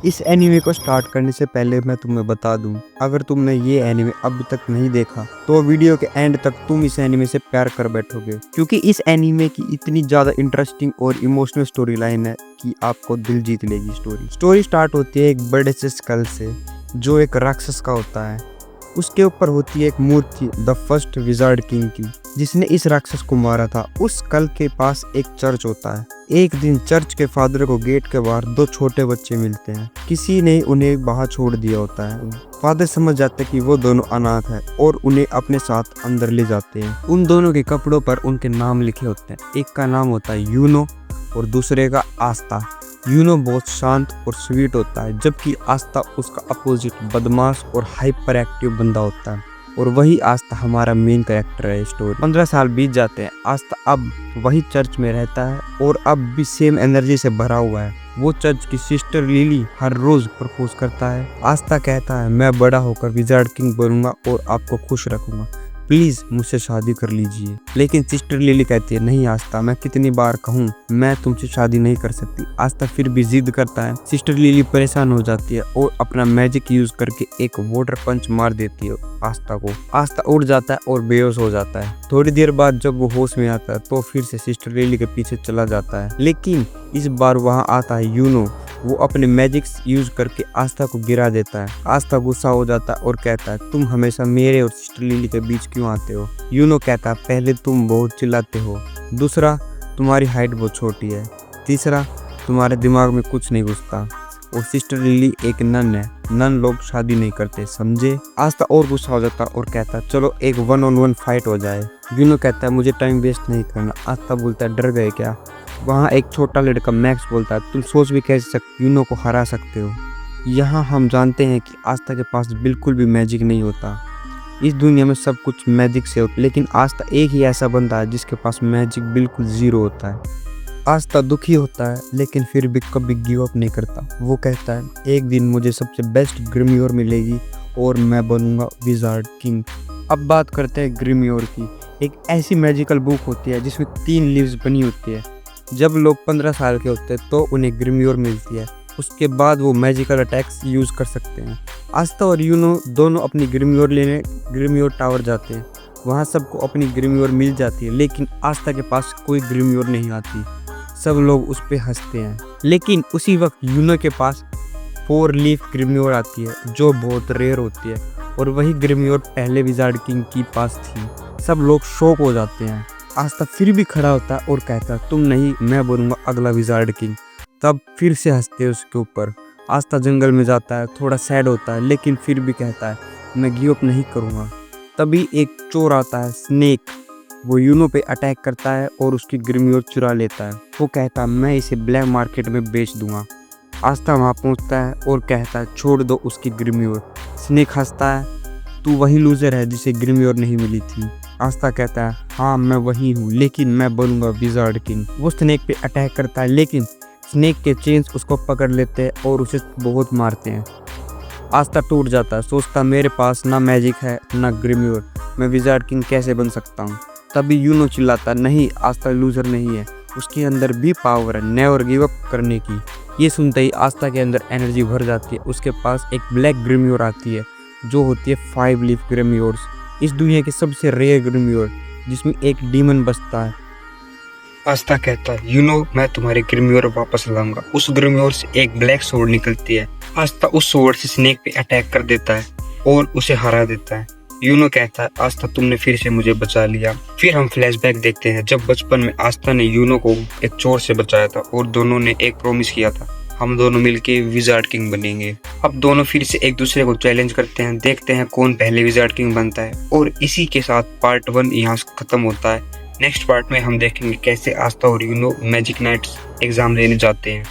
इस एनीमे को स्टार्ट करने से पहले मैं तुम्हें बता दूं, अगर तुमने ये एनीमे अभी तक नहीं देखा तो वीडियो के एंड तक तुम इस एनीमे से प्यार कर बैठोगे, क्योंकि इस एनीमे की इतनी ज्यादा इंटरेस्टिंग और इमोशनल स्टोरी लाइन है कि आपको दिल जीत लेगी। स्टोरी स्टार्ट होती है एक बड़े से स्कल से जो एक राक्षस का होता है। उसके ऊपर होती है एक मूर्ति द फर्स्ट विजार्ड किंग की, जिसने इस राक्षस को मारा था। उस स्कल के पास एक चर्च होता है। एक दिन चर्च के फादर को गेट के बाहर दो छोटे बच्चे मिलते हैं। किसी ने उन्हें बाहर छोड़ दिया होता है। फादर समझ जाते हैं कि वो दोनों अनाथ हैं और उन्हें अपने साथ अंदर ले जाते हैं। उन दोनों के कपड़ों पर उनके नाम लिखे होते हैं। एक का नाम होता है यूनो और दूसरे का आस्था। यूनो बहुत शांत और स्वीट होता है, जबकि आस्था उसका अपोजिट बदमाश और हाइपर एक्टिव बंदा होता है। और वही आस्था हमारा मेन कैरेक्टर है स्टोरी। 15 साल बीत जाते हैं। आस्था अब वही चर्च में रहता है और अब भी सेम एनर्जी से भरा हुआ है। वो चर्च की सिस्टर लिली हर रोज प्रपोज करता है। आस्था कहता है मैं बड़ा होकर विजार्ड किंग बनूंगा और आपको खुश रखूंगा, प्लीज मुझसे शादी कर लीजिए। लेकिन सिस्टर लिली कहती है नहीं आस्था, मैं कितनी बार कहूँ मैं तुमसे शादी नहीं कर सकती। आस्था फिर भी जिद करता है। सिस्टर लिली परेशान हो जाती है और अपना मैजिक यूज करके एक वाटर पंच मार देती है आस्था को। आस्था उड़ जाता है और बेहोश हो जाता है। थोड़ी देर बाद जब वो होश में आता है तो फिर से सिस्टर लिली के पीछे चला जाता है, लेकिन इस बार वहाँ आता है यूनो। वो अपने मैजिक्स यूज करके आस्था को गिरा देता है। आस्था गुस्सा हो जाता है और कहता है तुम हमेशा मेरे और सिस्टर लिली के बीच क्यों आते हो। यूनो कहता है पहले तुम बहुत चिल्लाते हो, दूसरा तुम्हारी हाइट बहुत छोटी है, तीसरा तुम्हारे दिमाग में कुछ नहीं घुसता, और सिस्टर लिली एक नन है, नन लोग शादी नहीं करते, समझे। आस्था और गुस्सा हो जाता और कहता है चलो एक 1-on-1 फाइट हो जाए। यूनो कहता है मुझे टाइम वेस्ट नहीं करना। आस्था बोलता है डर गए क्या। वहाँ एक छोटा लड़का मैक्स बोलता है तुम सोच भी कैसे यूनो को हरा सकते हो। यहाँ हम जानते हैं कि आस्था के पास बिल्कुल भी मैजिक नहीं होता। इस दुनिया में सब कुछ मैजिक से होता, लेकिन आस्था एक ही ऐसा बंदा है जिसके पास मैजिक बिल्कुल जीरो होता है। आस्था दुखी होता है लेकिन फिर भी कभी गिव अप नहीं करता। वो कहता है एक दिन मुझे सबसे बेस्ट ग्रिम्योर मिलेगी और मैं बनूंगा विजार्ड किंग। अब बात करते हैं ग्रिम्योर की। एक ऐसी मैजिकल बुक होती है जिसमें 3 लीव्स बनी होती है। जब लोग 15 साल के होते हैं तो उन्हें ग्रिम्योर मिलती है। उसके बाद वो मैजिकल अटैक्स यूज कर सकते हैं। आस्था और यूनो दोनों अपनी ग्रिम्योर लेने ग्रिम्योर टावर जाते हैं। वहाँ सबको अपनी ग्रिम्योर मिल जाती है, लेकिन आस्था के पास कोई ग्रिम्योर नहीं आती। सब लोग उस पर हंसते हैं। लेकिन उसी वक्त यूनो के पास 4 लीफ ग्रिम्योर आती है जो बहुत रेयर होती है, और वही ग्रिम्योर पहले विजार्ड किंग के पास थी। सब लोग शॉक हो जाते हैं। आस्था फिर भी खड़ा होता है और कहता है तुम नहीं, मैं बनूंगा अगला विजार्ड किंग। तब फिर से हंसते हैं उसके ऊपर। आस्था जंगल में जाता है, थोड़ा सैड होता है, लेकिन फिर भी कहता है मैं गिव अप नहीं करूंगा। तभी एक चोर आता है स्नेक। वो यूनो पे अटैक करता है और उसकी ग्रिम्योर चुरा लेता है। वो कहता है मैं इसे ब्लैक मार्केट में बेच दूंगा। आस्था वहाँ पहुँचता है और कहता है छोड़ दो उसकी ग्रिम्योर। स्नेक हंसता है तू वही लूजर है जिसे ग्रिम्योर नहीं मिली थी। आस्था कहता है हाँ मैं वही हूँ, लेकिन मैं बनूंगा विजार्ड किंग। वो स्नेक पे अटैक करता है, लेकिन स्नेक के चेन्स उसको पकड़ लेते हैं और उसे बहुत मारते हैं। आस्था टूट जाता है, सोचता मेरे पास ना मैजिक है ना ग्रिम्योर, मैं विजार्ड किंग कैसे बन सकता हूँ। तभी यूनो चिल्लाता नहीं आस्था लूजर नहीं है, उसके अंदर भी पावर है नेवर गिव अप करने की। ये सुनते ही आस्था के अंदर एनर्जी भर जाती है। उसके पास एक ब्लैक ग्रिम्योर आती है जो होती है 5 लीफ ग्रिम्योर्स, इस दुनिया की सबसे रेयर ग्रिम्योर, जिसमें एक डीमन बसता है। आस्था कहता है यूनो मैं तुम्हारे ग्रिम्योर वापस लाऊंगा। उस ग्रिम्योर से एक ब्लैक सोर्ड निकलती है। आस्था उस सोर्ड से स्नेक पे अटैक कर देता है और उसे हरा देता है। यूनो कहता है आस्था तुमने फिर से मुझे बचा लिया। फिर हम फ्लैशबैक देखते हैं जब बचपन में आस्था ने यूनो को एक चोर से बचाया था और दोनों ने एक प्रॉमिस किया था हम दोनों मिलके विजार्ड किंग बनेंगे। अब दोनों फिर से एक दूसरे को चैलेंज करते हैं, देखते हैं कौन पहले विजार्ड किंग बनता है। और इसी के साथ पार्ट 1 यहाँ खत्म होता है। नेक्स्ट पार्ट में हम देखेंगे कैसे आस्था और यूनो मैजिक नाइट्स एग्जाम लेने जाते हैं।